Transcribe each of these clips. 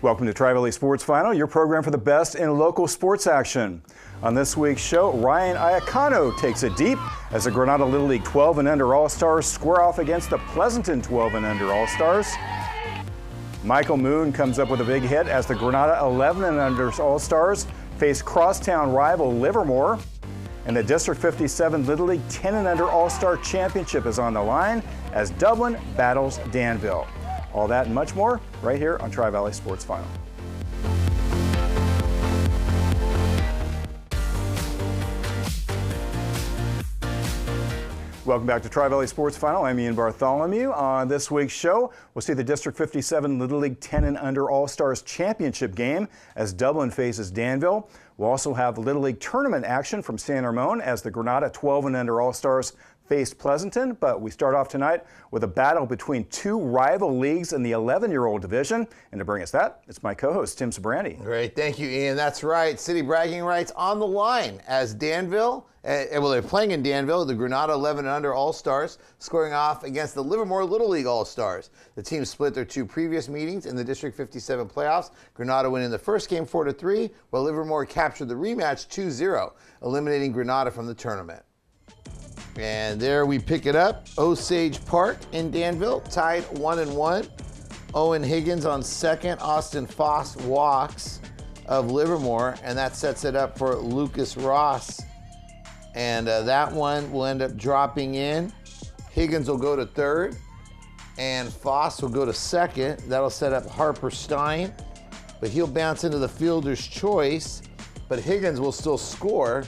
Welcome to Tri-Valley Sports Final, your program for the best in local sports action. On this week's show, Ryan Iacano takes it deep as the Granada Little League 12 and under All-Stars square off against the Pleasanton 12 and under All-Stars. Michael Moon comes up with a big hit as the Granada 11 and under All-Stars face crosstown rival Livermore. And the District 57 Little League 10 and under All-Star Championship is on the line as Dublin battles Danville. All that and much more right here on Tri-Valley Sports Final. Welcome back to Tri-Valley Sports Final. I'm Ian Bartholomew. On this week's show, we'll see the District 57 Little League 10 and under All-Stars Championship game as Dublin faces Danville. We'll also have Little League tournament action from San Ramon as the Granada 12 and under All-Stars faced Pleasanton, but we start off tonight with a battle between two rival leagues in the 11-year-old division. And to bring us that, it's my co-host, Tim Sabrandi. Great, thank you, Ian. That's right. City bragging rights on the line as Danville, well, they're playing in Danville, the Granada 11 and under All-Stars, scoring off against the Livermore Little League All-Stars. The teams split their two previous meetings in the District 57 playoffs. Granada winning the first game 4-3, while Livermore captured the rematch 2-0, eliminating Granada from the tournament. And there we pick it up. Osage Park in Danville, tied 1-1. Owen Higgins on second. Austin Foss walks of Livermore, and that sets it up for Lucas Ross. And that one will end up dropping in. Higgins will go to third, and Foss will go to second. That'll set up Harper Stein, but he'll bounce into the fielder's choice, but Higgins will still score.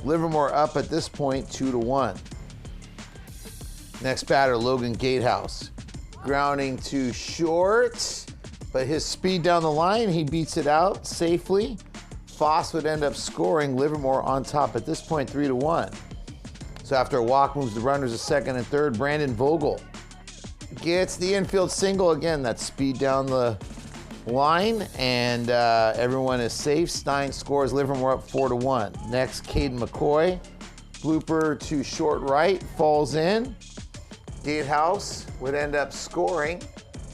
Livermore up at this point 2-1. Next batter, Logan Gatehouse. Grounding to short, but his speed down the line, he beats it out safely. Foss would end up scoring. Livermore on top at this point 3-1. So after a walk moves the runners to second and third, Brandon Vogel gets the infield single again. That speed down the line, and everyone is safe. Stein scores. Livermore up 4-1. Next, Caden McCoy, blooper to short right, falls in. Gatehouse would end up scoring.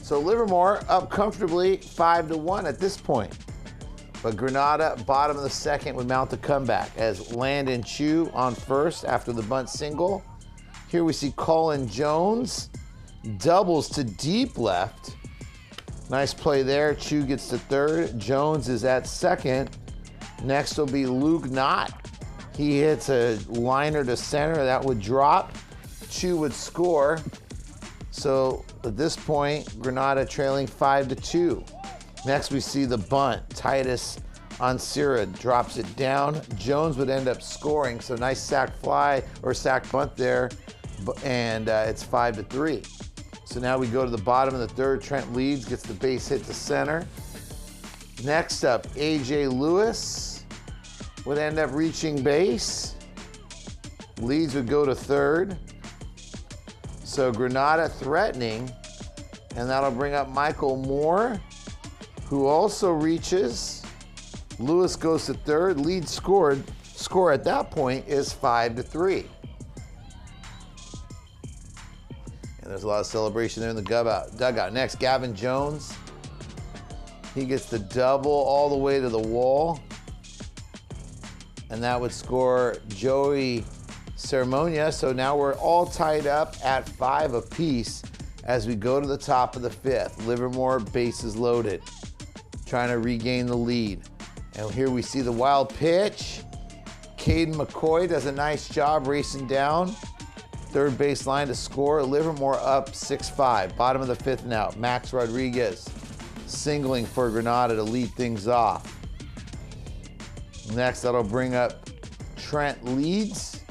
So Livermore up comfortably 5-1 at this point. But Granada, bottom of the second, would mount the comeback as Landon Chu on first after the bunt single. Here we see Colin Jones doubles to deep left. Nice play there. Chu gets to third. Jones is at second. Next will be Luke Knott. He hits a liner to center. That would drop. Chu would score. So at this point, Granada trailing 5-2. Next we see the bunt. Titus Ansira drops it down. Jones would end up scoring. So nice sack fly or sack bunt there. And it's 5-3. So now we go to the bottom of the third. Trent Leeds gets the base hit to center. Next up, AJ Lewis would end up reaching base. Leeds would go to third. So Granada threatening, and that'll bring up Michael Moore, who also reaches. Lewis goes to third. Leeds score at that point is 5-3. And there's a lot of celebration there in the dugout. Next, Gavin Jones. He gets the double all the way to the wall. And that would score Joey Ceremonia. So now we're all tied up at 5 apiece as we go to the top of the fifth. Livermore bases loaded, trying to regain the lead. And here we see the wild pitch. Caden McCoy does a nice job racing down third base line to score. Livermore up 6-5. Bottom of the fifth now. Max Rodriguez singling for Granada to lead things off. Next, that'll bring up Trent Leeds,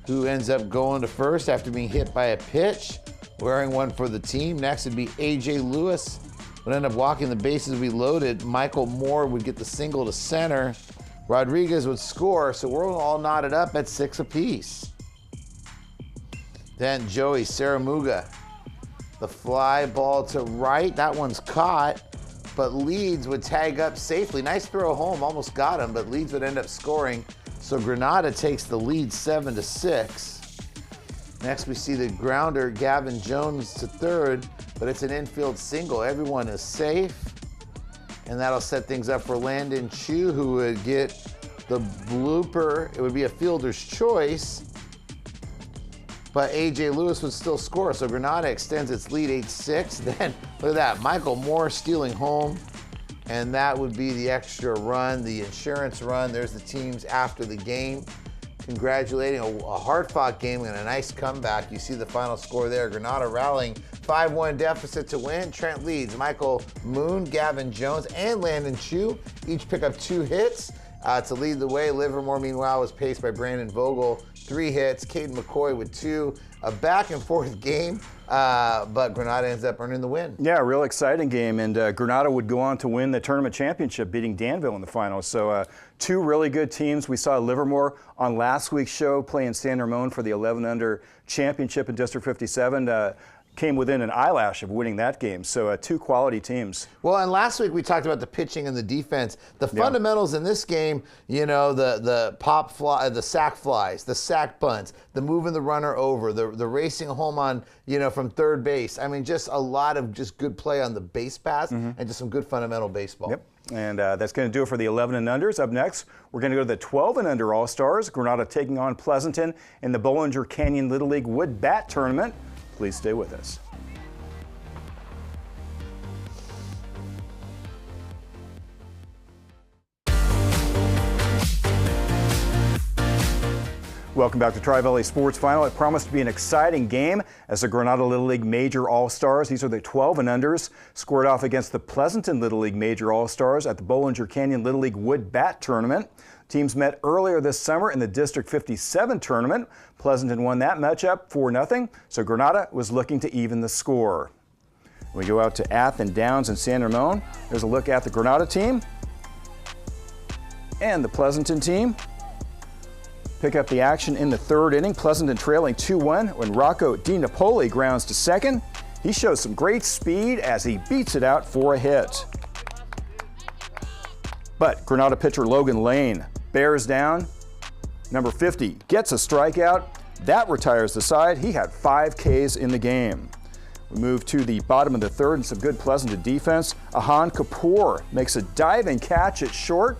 who ends up going to first after being hit by a pitch, wearing one for the team. Next would be AJ Lewis, would end up walking the bases reloaded. Michael Moore would get the single to center. Rodriguez would score, so we're all knotted up at 6 apiece. Then Joey Saramuga, the fly ball to right. That one's caught, but Leeds would tag up safely. Nice throw home, almost got him, but Leeds would end up scoring. So Granada takes the lead 7-6. Next, we see the grounder, Gavin Jones to third, but it's an infield single. Everyone is safe, and that'll set things up for Landon Chu, who would get the blooper. It would be a fielder's choice, but A.J. Lewis would still score, so Granada extends its lead 8-6. Then, look at that, Michael Moore stealing home, and that would be the extra run, the insurance run. There's the teams after the game congratulating a hard-fought game and a nice comeback. You see the final score there. Granada rallying 5-1 deficit to win. Trent leads. Michael Moon, Gavin Jones, and Landon Chu each pick up 2 hits to lead the way. Livermore, meanwhile, was paced by Brandon Vogel, 3 hits. Caden McCoy with 2. A back-and-forth game, but Granada ends up earning the win. Yeah, a real exciting game, and Granada would go on to win the tournament championship, beating Danville in the finals. So 2 really good teams. We saw Livermore on last week's show playing San Ramon for the 11 under championship in District 57. Came within an eyelash of winning that game. So 2 quality teams. Well, and last week we talked about the pitching and the defense. The fundamentals in this game, you know, the pop fly, the sack flies, the sack bunts, the moving the runner over, the racing home on, you know, from third base. I mean, just a lot of just good play on the base paths and just some good fundamental baseball. Yep. And that's going to do it for the 11 and unders. Up next, we're going to go to the 12 and under All-Stars. Granada taking on Pleasanton in the Bollinger Canyon Little League Wood Bat Tournament. Please stay with us. Welcome back to Tri-Valley Sports Final. It promised to be an exciting game as the Granada Little League Major All-Stars, these are the 12 and unders, squared off against the Pleasanton Little League Major All-Stars at the Bollinger Canyon Little League Wood Bat Tournament. Teams met earlier this summer in the District 57 tournament. Pleasanton won that matchup 4-0, so Granada was looking to even the score. We go out to Athens Downs and San Ramon. There's a look at the Granada team and the Pleasanton team. Pick up the action in the 3rd inning. Pleasanton trailing 2-1 when Rocco Di Napoli grounds to second. He shows some great speed as he beats it out for a hit. But Granada pitcher Logan Lane bears down. Number 50 gets a strikeout. That retires the side. He had 5 Ks in the game. We move to the bottom of the 3rd and some good Pleasanton defense. Ahan Kapoor makes a diving catch at short.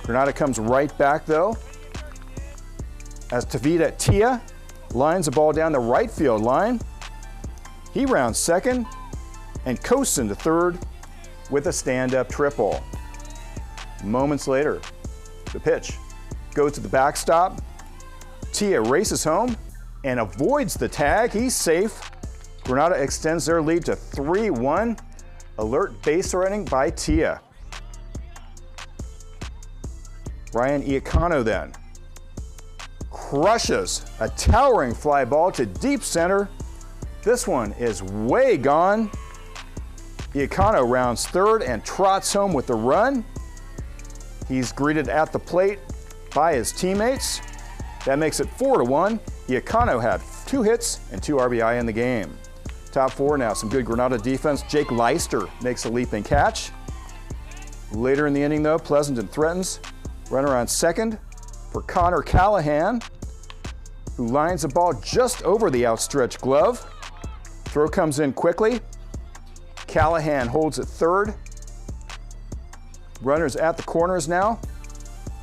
Granada comes right back though as Tavita Tia lines the ball down the right field line. He rounds second and coasts into third with a stand-up triple. Moments later, the pitch goes to the backstop. Tia races home and avoids the tag. He's safe. Granada extends their lead to 3-1. Alert base running by Tia. Ryan Iacano then crushes a towering fly ball to deep center. This one is way gone. Iacano rounds third and trots home with the run. He's greeted at the plate by his teammates. That makes it 4-1. Iacano had 2 hits and 2 RBI in the game. Top 4 now, some good Granada defense. Jake Leister makes a leaping catch. Later in the inning though, Pleasanton threatens. Runner on second for Connor Callahan, who lines the ball just over the outstretched glove. Throw comes in quickly. Callahan holds at third. Runners at the corners now,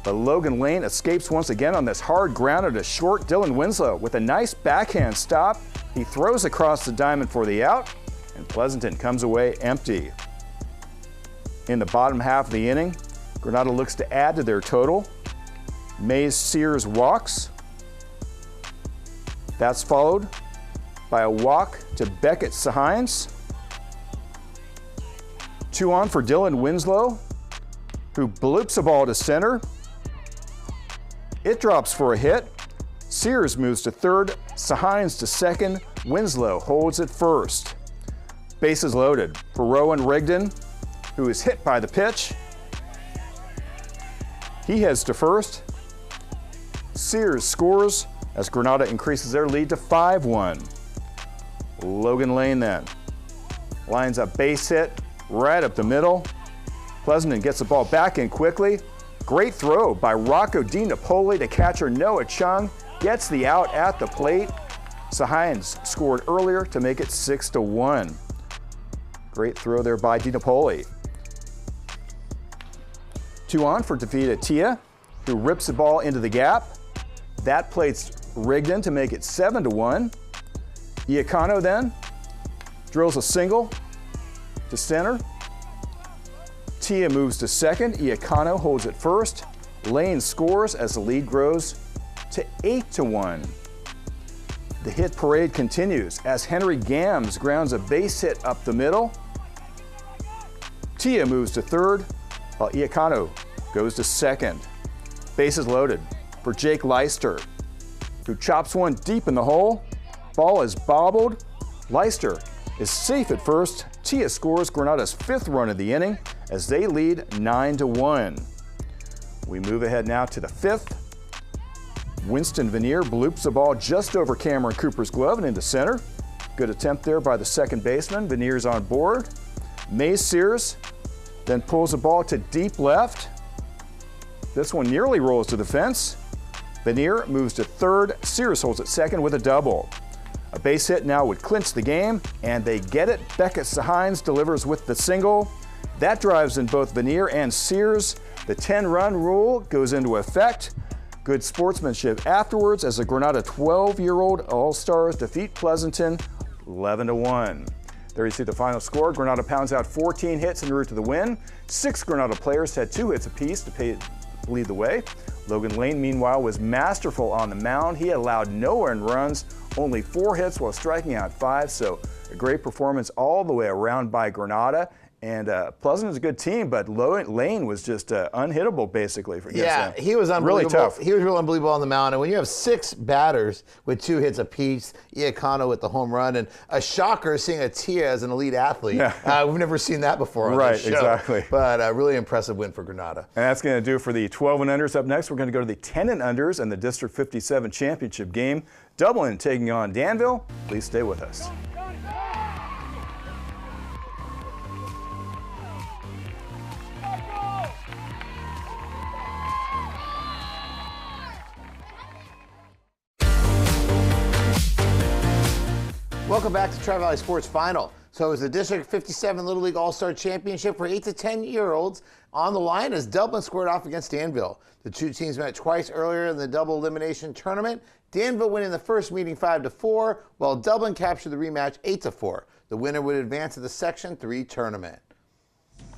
but Logan Lane escapes once again on this hard grounder to short. Dylan Winslow with a nice backhand stop. He throws across the diamond for the out, and Pleasanton comes away empty. In the bottom half of the inning, Granada looks to add to their total. Mays Sears walks. That's followed by a walk to Beckett Sahines. 2 on for Dylan Winslow, who bloops a ball to center. It drops for a hit. Sears moves to third, Sahines to second. Winslow holds at first. Bases loaded for Rowan Rigdon, who is hit by the pitch. He heads to first. Sears scores as Granada increases their lead to 5-1. Logan Lane then lines up base hit right up the middle. Pleasanton gets the ball back in quickly. Great throw by Rocco Di Napoli to catcher Noah Chung. gets the out at the plate. Sahines scored earlier to make it 6-1. Great throw there by DiNapoli. 2 on for defeated Tia, who rips the ball into the gap. That plate's rigged in to make it 7-1. Iacano then drills a single to center. Tia moves to second. Iacano holds it first. Lane scores as the lead grows to 8-1. The hit parade continues as Henry Gams grounds a base hit up the middle. Tia moves to third, while Iacano goes to second. Bases loaded for Jake Leister, who chops one deep in the hole. Ball is bobbled. Leister is safe at first. Tia scores Granada's 5th run of the inning as they lead 9-1. We move ahead now to the 5th. Winston Veneer bloops the ball just over Cameron Cooper's glove and into center. Good attempt there by the second baseman. Veneer's on board. Mace Sears then pulls the ball to deep left. This one nearly rolls to the fence. Veneer moves to third. Sears holds at second with a double. A base hit now would clinch the game, and they get it. Beckett Sahines delivers with the single. That drives in both Veneer and Sears. The 10-run rule goes into effect. Good sportsmanship afterwards as the Granada 12-year-old All-Stars defeat Pleasanton 11-1. There you see the final score. Granada pounds out 14 hits en route to the win. 6 Granada players had 2 hits apiece to lead the way. Logan Lane, meanwhile, was masterful on the mound. He allowed no earned runs, only 4 hits while striking out 5, so a great performance all the way around by Granada. And Pleasant is a good team, but Lane was just unhittable basically for them. He was unbelievable. Really tough. He was real unbelievable on the mound. And when you have 6 batters with 2 hits apiece, Iacano with the home run, and a shocker seeing a Tia as an elite athlete. Yeah. We've never seen that before on this show. Exactly. But a really impressive win for Granada. And that's going to do it for the 12 and unders. Up next, we're going to go to the 10 and unders and the District 57 championship game. Dublin taking on Danville. Please stay with us. Welcome back to Tri-Valley Sports Final. So it was the District 57 Little League All-Star Championship for 8 to 10-year-olds on the line as Dublin squared off against Danville. The 2 teams met twice earlier in the double elimination tournament. Danville winning the first meeting 5-4, while Dublin captured the rematch 8-4. The winner would advance to the Section 3 tournament.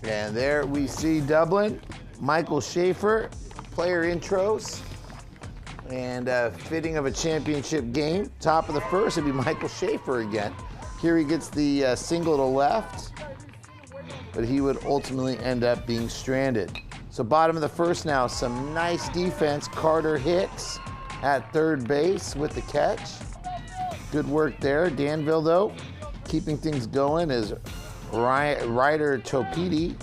And there we see Dublin, Michael Schaefer, player intros. And fitting of a championship game. Top of the first, it'd be Michael Schaefer again. Here he gets the single to left, but he would ultimately end up being stranded. So bottom of the first now, some nice defense. Carter Hicks at third base with the catch. Good work there. Danville, though, keeping things going as Ryder Topeti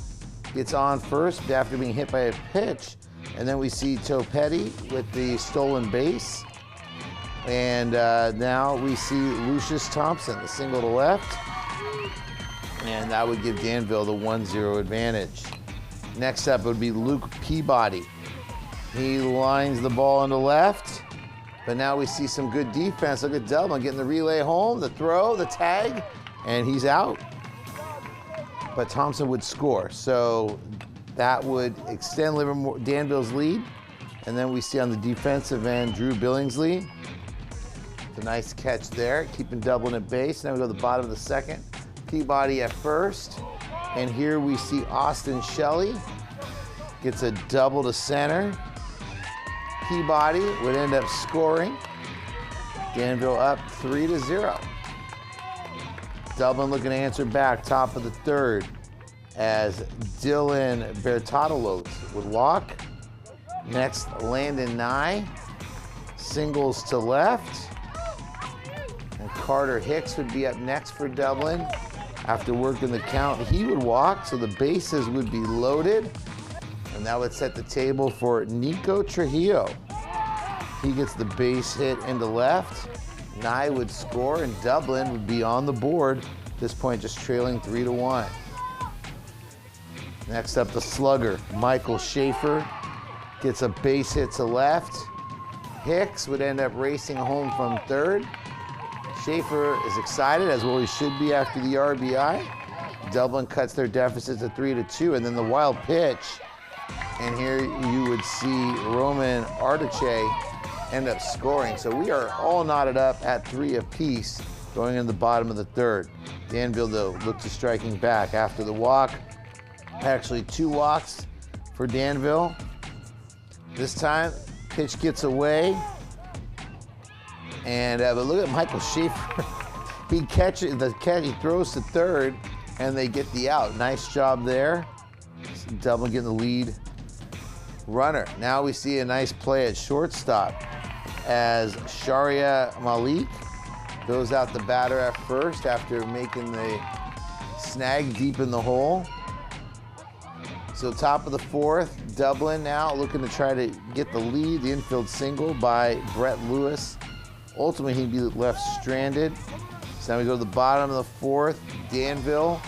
gets on first after being hit by a pitch. And then we see Topeti with the stolen base. And now we see Lucius Thompson, the single to left. And that would give Danville the 1-0 advantage. Next up would be Luke Peabody. He lines the ball into left. But now we see some good defense. Look at Dublin getting the relay home, the throw, the tag, and he's out. But Thompson would score. So that would extend Danville's lead. And then we see on the defensive end, Drew Billingsley. It's a nice catch there, keeping Dublin at base. Now we go to the bottom of the second. Peabody at first. And here we see Austin Shelley. Gets a double to center. Peabody would end up scoring. Danville up 3-0. Dublin looking to answer back, top of the third, as Dylan Bertatolos would walk. Next, Landon Nye, singles to left. And Carter Hicks would be up next for Dublin. After working the count, he would walk, so the bases would be loaded. And that would set the table for Nico Trujillo. He gets the base hit into left. Nye would score, and Dublin would be on the board. At this point, just trailing 3-1. Next up, the slugger, Michael Schaefer, gets a base hit to left. Hicks would end up racing home from third. Schaefer is excited, as well he should be after the RBI. Dublin cuts their deficit to 3-2, and then the wild pitch. And here you would see Roman Artiche end up scoring. So we are all knotted up at 3 apiece going in the bottom of the third. Danville, though, looked to striking back after the walk. Actually, 2 walks for Danville. This time, pitch gets away. And but look at Michael Schaefer. He catches the catch. He throws to third, and they get the out. Nice job there. Dublin getting the lead runner. Now we see a nice play at shortstop as Sharia Malik goes out the batter at first after making the snag deep in the hole. So top of the fourth, Dublin now looking to try to get the lead. The infield single by Brett Lewis. Ultimately, he'd be left stranded. So now we go to the bottom of the fourth. Danville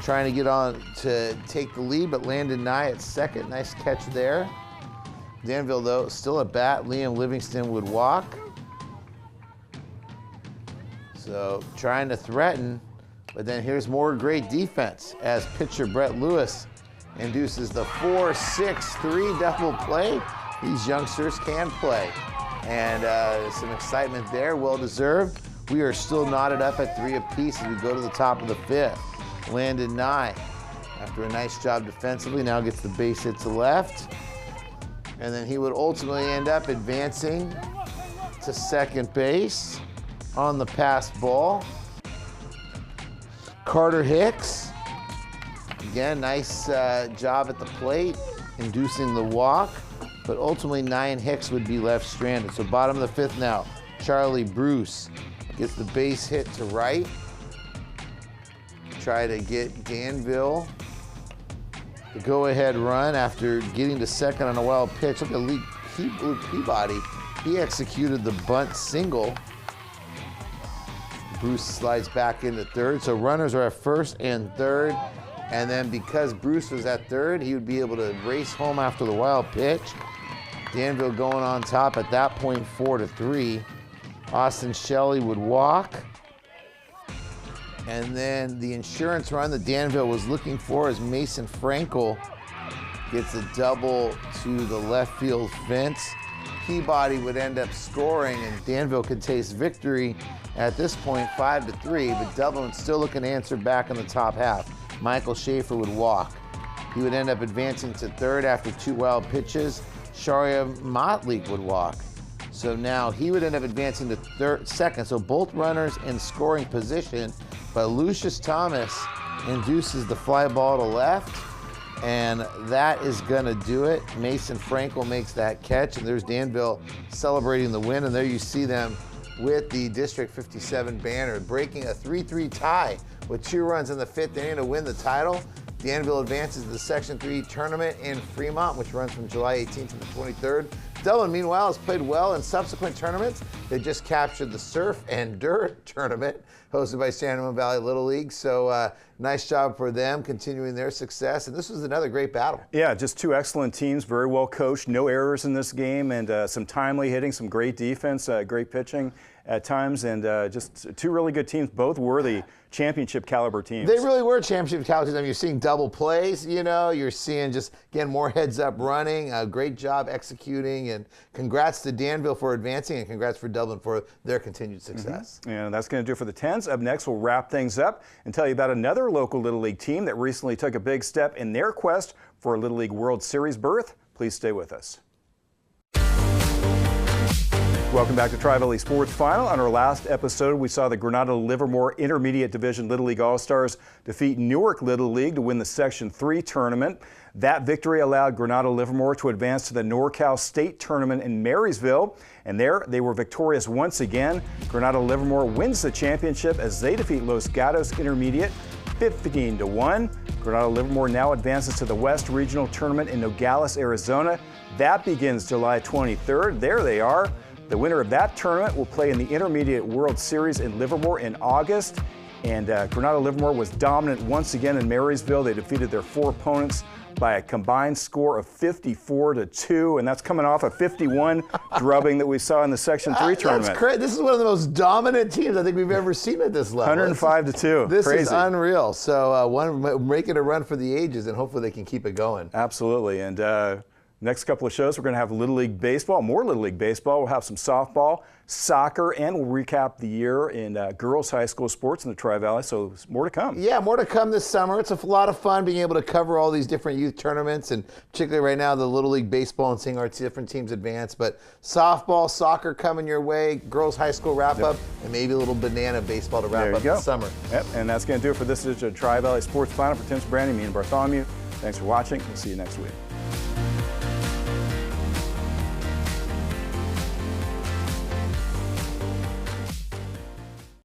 trying to get on to take the lead, but landed Nye at second. Nice catch there. Danville, though, still at bat. Liam Livingston would walk. So trying to threaten, but then here's more great defense as pitcher Brett Lewis induces the 4-6-3 double play. These youngsters can play. And some excitement there, well deserved. We are still knotted up at 3 apiece as we go to the top of the fifth. Landon Nye, after a nice job defensively, now gets the base hit to left. And then he would ultimately end up advancing to second base on the pass ball. Carter Hicks, again, nice job at the plate, inducing the walk. But ultimately, Nye and Hicks would be left stranded. So bottom of the fifth now, Charlie Bruce gets the base hit to right. Try to get Danville the go-ahead run after getting to second on a wild pitch. Look at Luke Peabody. He executed the bunt single. Bruce slides back into third. So runners are at first and third. And then because Bruce was at third, he would be able to race home after the wild pitch. Danville going on top at that point, 4-3. Austin Shelley would walk. And then the insurance run that Danville was looking for as Mason Frankel gets a double to the left field fence. Peabody would end up scoring, and Danville could taste victory at this point, 5-3, but Dublin still looking to answer back in the top half. Michael Schaefer would walk. He would end up advancing to third after 2 wild pitches. Sharia Motley would walk. So now he would end up advancing to second. So both runners in scoring position, but Lucius Thomas induces the fly ball to left, and that is gonna do it. Mason Frankel makes that catch, and there's Danville celebrating the win, and there you see them with the District 57 banner, breaking a 3-3 tie with 2 runs in the 5th inning to win the title. Danville advances to the Section 3 tournament in Fremont, which runs from July 18th to the 23rd. Dublin, meanwhile, has played well in subsequent tournaments. They just captured the Surf and Dirt tournament hosted by San Ramon Valley Little League. So nice job for them continuing their success. And this was another great battle. Yeah, just 2 excellent teams, very well coached, no errors in this game, and some timely hitting, some great defense, great pitching at times, and just 2 really good teams, both worthy championship caliber teams. They really were championship caliber teams. I mean, you're seeing double plays, you know, you're seeing just, again, more heads up running, a great job executing, and congrats to Danville for advancing, and congrats for Dublin for their continued success. And that's going to do it for the 10s. Up next, we'll wrap things up and tell you about another local Little League team that recently took a big step in their quest for a Little League World Series berth. Please stay with us. Welcome back to Tri-Valley Sports Final. On our last episode, we saw the Granada Livermore Intermediate Division Little League All-Stars defeat Newark Little League to win the Section 3 tournament. That victory allowed Granada Livermore to advance to the NorCal State Tournament in Marysville, and there they were victorious once again. Granada Livermore wins the championship as they defeat Los Gatos Intermediate 15-1. Granada Livermore now advances to the West Regional Tournament in Nogales, Arizona. That begins July 23rd. There they are. The winner of that tournament will play in the Intermediate World Series in Livermore in August. And Granada Livermore was dominant once again in Marysville. They defeated their 4 opponents by a combined score of 54-2, and that's coming off a 51 drubbing that we saw in the Section 3 tournament. That's crazy. This is one of the most dominant teams I think we've ever seen at this level. 105-2. This Crazy. is unreal. So making a run for the ages, and hopefully they can keep it going. Absolutely. And next couple of shows, we're going to have Little League Baseball, more Little League Baseball. We'll have some softball, soccer, and we'll recap the year in girls high school sports in the Tri-Valley, so more to come. Yeah, more to come this summer. It's a lot of fun being able to cover all these different youth tournaments, and particularly right now the Little League Baseball, and seeing our different teams advance. But softball, soccer coming your way, girls high school wrap-up, and maybe a little banana baseball to wrap up the summer. Yep, and that's going to do it for this edition of Tri-Valley Sports Final. For Tim Brandy, me and Bartholomew, thanks for watching. We'll see you next week.